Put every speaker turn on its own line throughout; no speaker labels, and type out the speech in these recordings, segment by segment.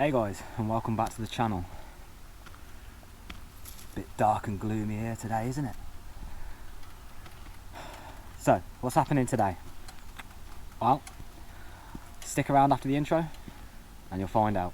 Hey guys, and welcome back to the channel. Bit dark and gloomy here today, isn't it? So, what's happening today? Well, stick around after the intro and you'll find out.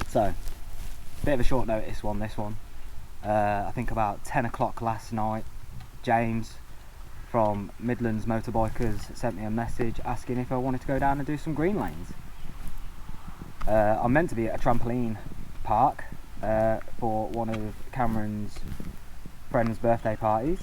So, bit of a short notice one, this one. I think about 10 o'clock last night, James from Midlands Motorbikers sent me a message asking if I wanted to go down and do some Greenlanes. I'm meant to be at a trampoline park for one of Cameron's friends' birthday parties,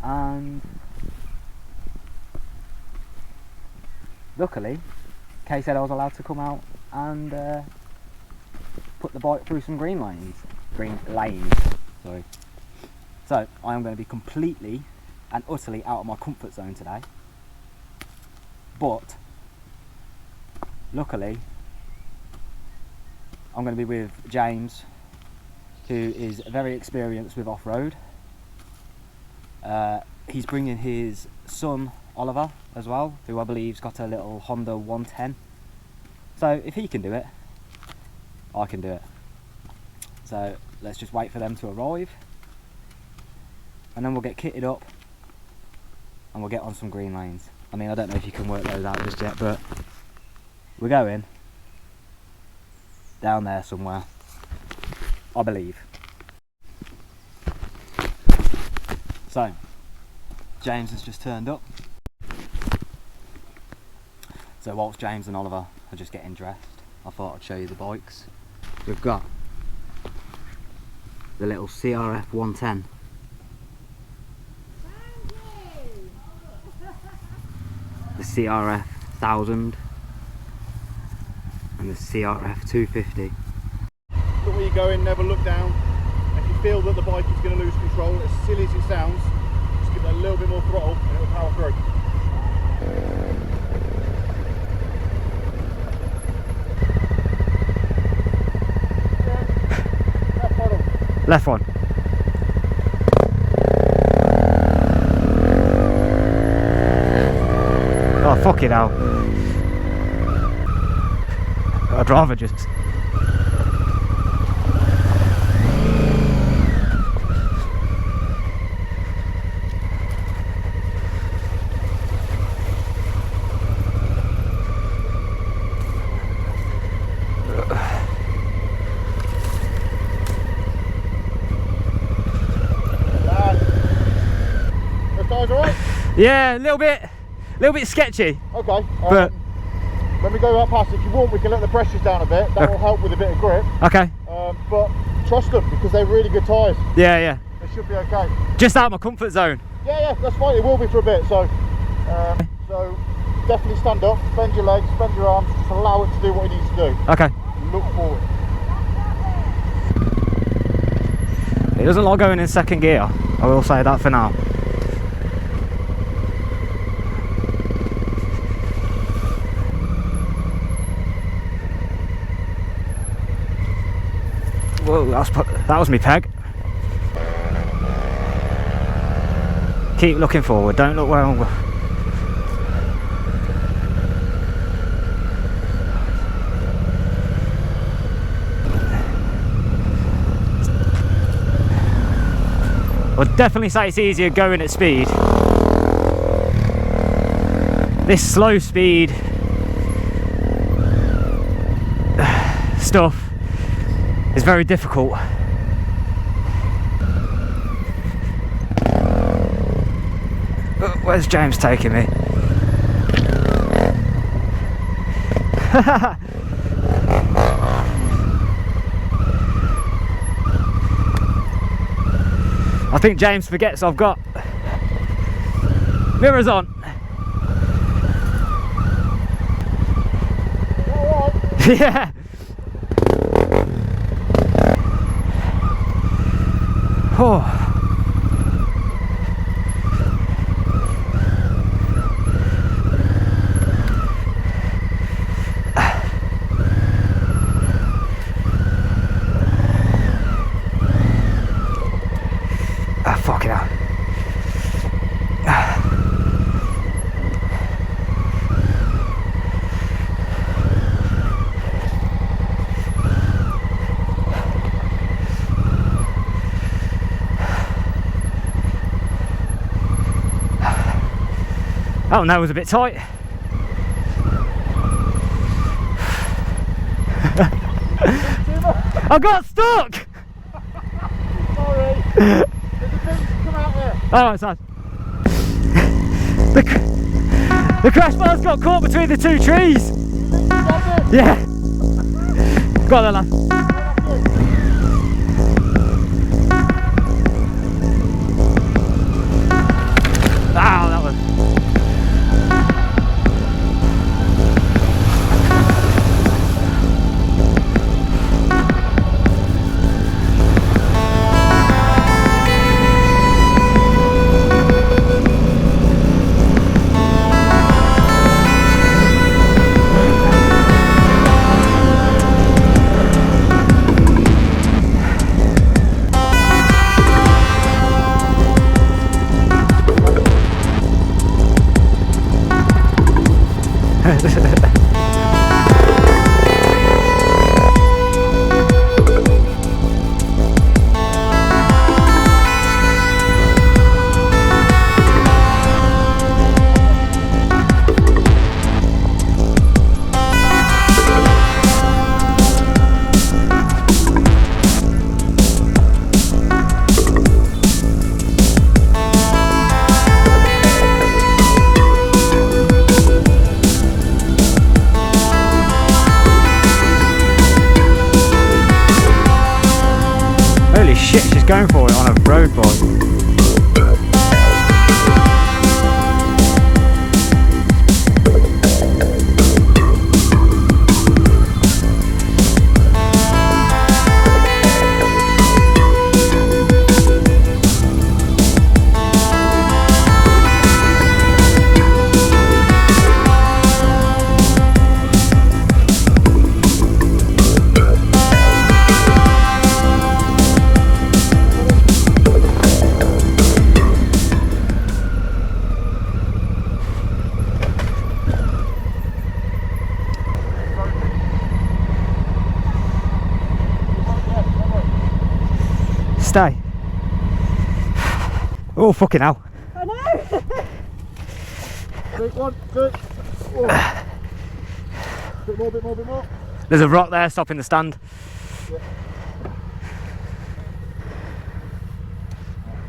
and luckily Kay said I was allowed to come out and put the bike through some green lanes, sorry. So I am going to be completely and utterly out of my comfort zone today, but luckily I'm going to be with James, who is very experienced with off-road. He's bringing his son Oliver as well, who I believe's got a little Honda 110. So if he can do it, I can do it. So let's just wait for them to arrive, and then we'll get kitted up and we'll get on some green lanes. I mean, I don't know if you can work those out just yet, but we're going down there somewhere, I believe. So James has just turned up. So whilst James and Oliver are just getting dressed, I thought I'd show you the bikes. We've got the little CRF 110. The CRF 1000 and the CRF 250.
Look where you're going, never look down. If you feel that the bike is going to lose control, as silly as it sounds, just give it a little bit more throttle and it'll power through.
Left one. Oh, fuck it hell. I'd rather just... Yeah, a little bit sketchy.
Okay.
But
when we go up past, if you want, we can let the pressures down a bit. That will help with a bit of grip.
Okay.
But trust them, because they're really good tyres.
Yeah.
They should be okay.
Just out of my comfort zone.
Yeah, that's fine. It will be for a bit. So definitely stand up, bend your legs, bend your arms, just allow it to do what it needs to do.
Okay.
Look forward.
It doesn't like going in second gear. I will say that for now. Whoa, that was me peg. Keep looking forward, don't look where I'm going. I'd definitely say it's easier going at speed. This slow speed stuff is very difficult. Where's James taking me? I think James forgets I've got mirrors on. Yeah. Oh. Oh, that was a bit tight. I got stuck!
Sorry. There's a thing, come out here.
Alright, son. The crash bar's got caught between the two trees.
You got it?
Yeah. Go on then, lad. Ow, that was... Holy shit, she's going for it on a road bike. Stay. Oh, fucking hell.
I know.
Big one, good. Oh. Bit more, bit more, bit more.
There's a rock there stopping the stand.
Yeah.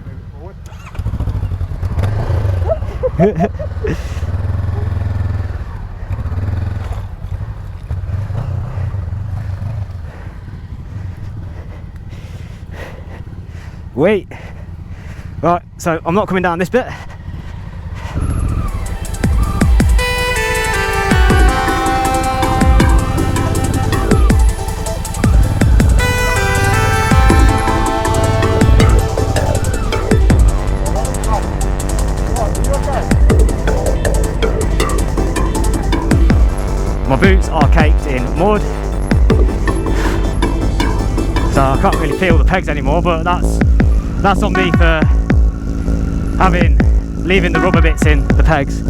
Move it forward.
Wait. Right, so I'm not coming down this bit. My boots are caked in mud, so I can't really feel the pegs anymore, but that's on me for leaving the rubber bits in the pegs.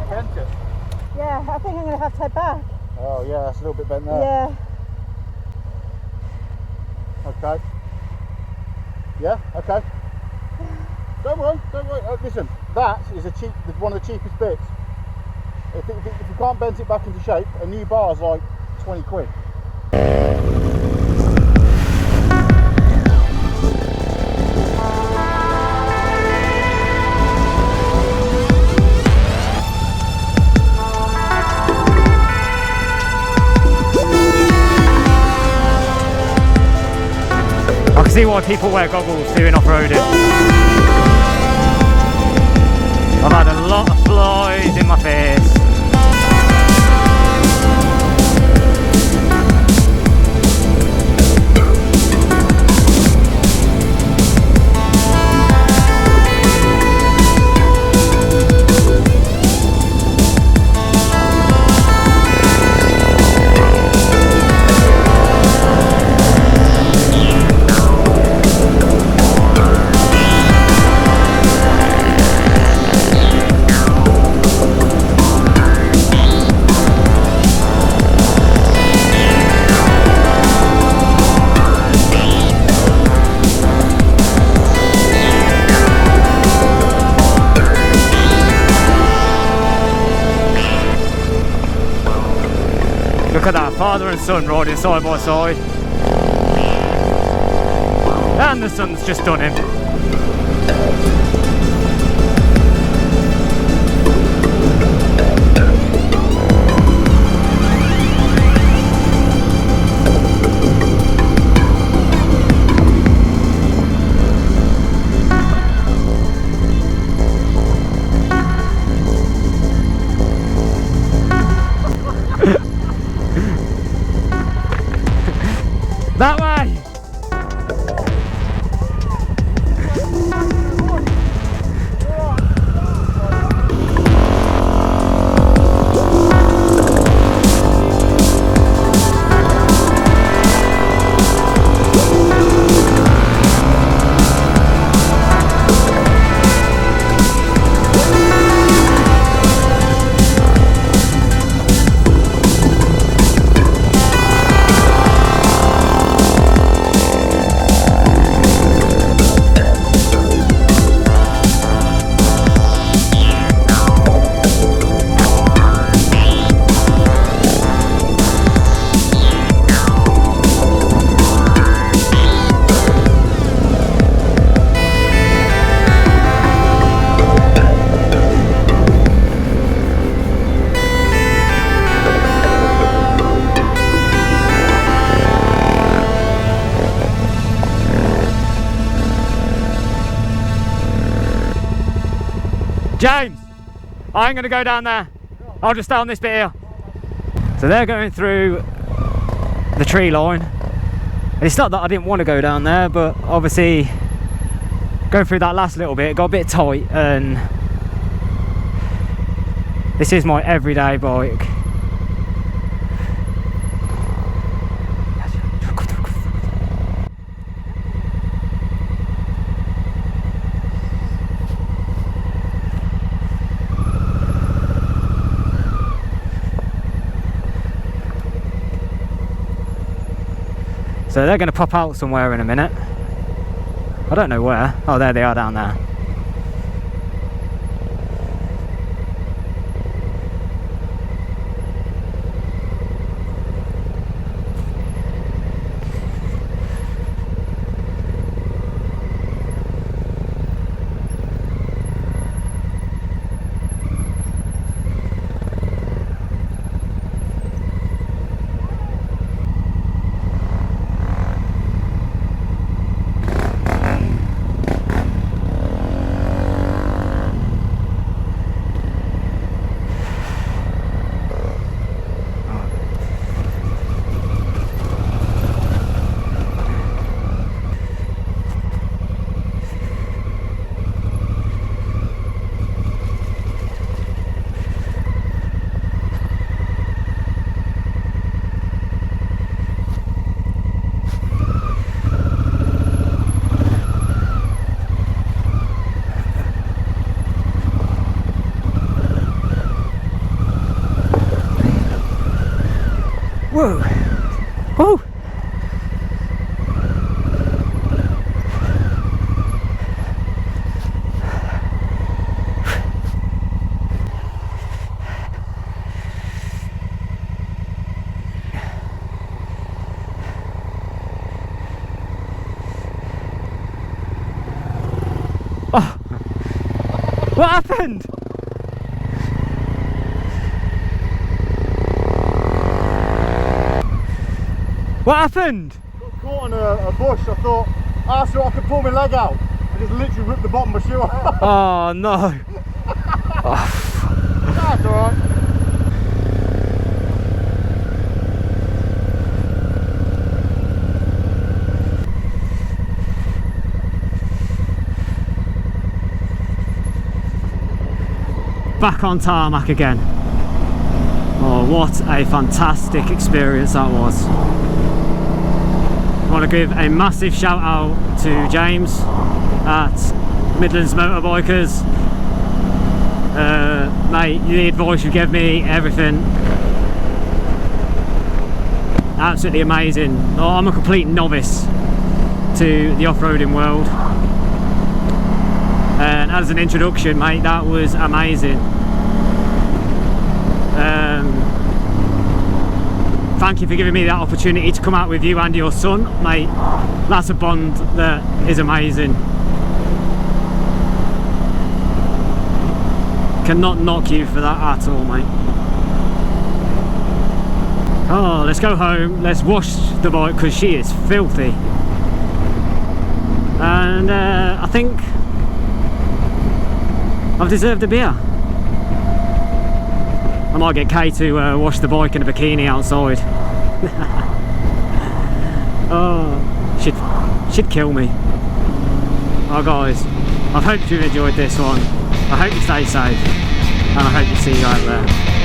Bent it?
Yeah, I think I'm going to have to head back.
Oh yeah, that's a little bit bent there.
Yeah.
Okay. Yeah, okay. Don't worry, don't worry. Listen, that is one of the cheapest bits. If you can't bend it back into shape, a new bar is like 20 quid.
I can see why people wear goggles doing off-roading. I've had a lot of flies in my face. father and son riding side by side. And the sun's just done him. That way! James, I ain't gonna go down there. I'll just stay on this bit here. So they're going through the tree line. And it's not that I didn't want to go down there, but obviously going through that last little bit, it got a bit tight, and this is my everyday bike. So they're going to pop out somewhere in a minute. I don't know where. Oh, there they are down there. Whoa! Whoa! Oh! What happened? What happened?
Got caught on a bush. I thought, so I could pull my leg out. I just literally ripped the bottom of my shoe off.
Oh no! Oh.
That's alright.
Back on tarmac again. Oh, what a fantastic experience that was. I want to give a massive shout out to James at Midlands Motorbikers. Mate, the advice you gave me, everything, absolutely amazing. Oh, I'm a complete novice to the off-roading world, and as an introduction, mate, that was amazing.
thank you for giving me that opportunity to come out with you and your son, mate. That's a bond that is amazing. Cannot knock you for that at all, mate. Oh, let's go home, let's wash the bike because she is filthy. And I think I've deserved a beer. I might get Kay to wash the bike in a bikini outside. Oh, she'd kill me. Oh guys, I hope you've enjoyed this one. I hope you stay safe, and I hope to see you out there.